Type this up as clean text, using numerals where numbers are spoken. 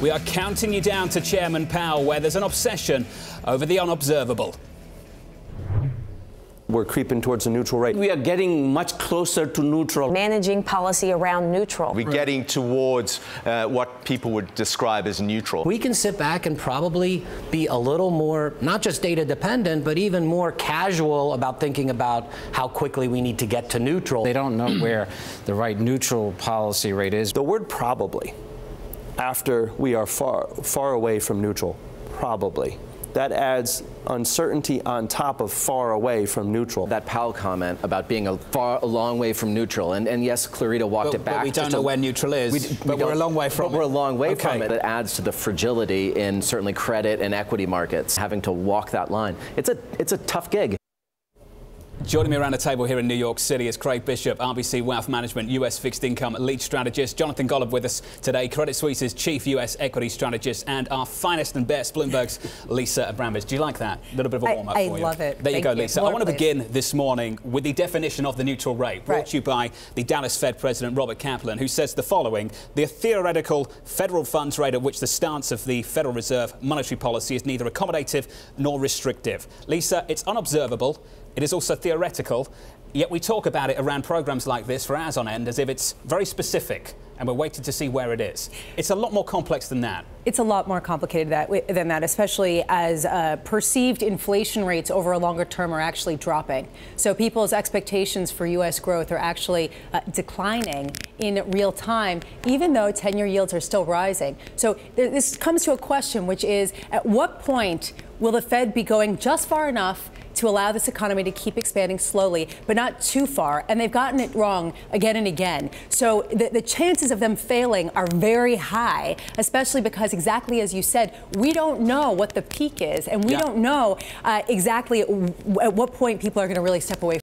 We are counting you down to Chairman Powell, where there's an obsession over the unobservable. We're creeping towards a neutral rate. We are getting much closer to neutral. Managing policy around neutral. We're getting towards what people would describe as neutral. We can sit back and probably be a little more, not just data dependent, but even more casual about thinking about how quickly we need to get to neutral. They don't know where the right neutral policy rate is. The word probably, after we are far away from neutral, probably. That adds uncertainty on top of far away from neutral. That Powell comment about being a long way from neutral, and yes, Clarita walked it back. But we don't know where neutral is, but we're a long way from it. But we're a long way from it. It adds to the fragility in certainly credit and equity markets, having to walk that line. It's a tough gig. Joining me around the table here in New York City is Craig Bishop, RBC Wealth Management US Fixed Income Lead Strategist. Jonathan Golub with us today, Credit Suisse's Chief US Equity Strategist, and our finest and best, Bloomberg's Lisa Abramowicz. Do you like that? A little bit of a warm-up for you. I love it. There you go, Lisa. More, I want to please. begin this morning with the definition of the neutral rate, brought to you by the Dallas Fed President Robert Kaplan, who says the following: the theoretical federal funds rate at which the stance of the Federal Reserve monetary policy is neither accommodative nor restrictive. Lisa, it's unobservable. It is also theoretical, yet we talk about it around programs like this for hours on end as if it's very specific and we're waiting to see where it is. It's a lot more complex than that. It's a lot more complicated than that, especially as perceived inflation rates over a longer term are actually dropping. So people's expectations for U.S. growth are actually declining in real time, even though 10-year yields are still rising. So this comes to a question, which is, at what point will the Fed be going just far enough to allow this economy to keep expanding slowly, but not too far? And they've gotten it wrong again and again. So the chances of them failing are very high, especially because, exactly as you said, we don't know what the peak is, and we don't know exactly at what point people are going to really step away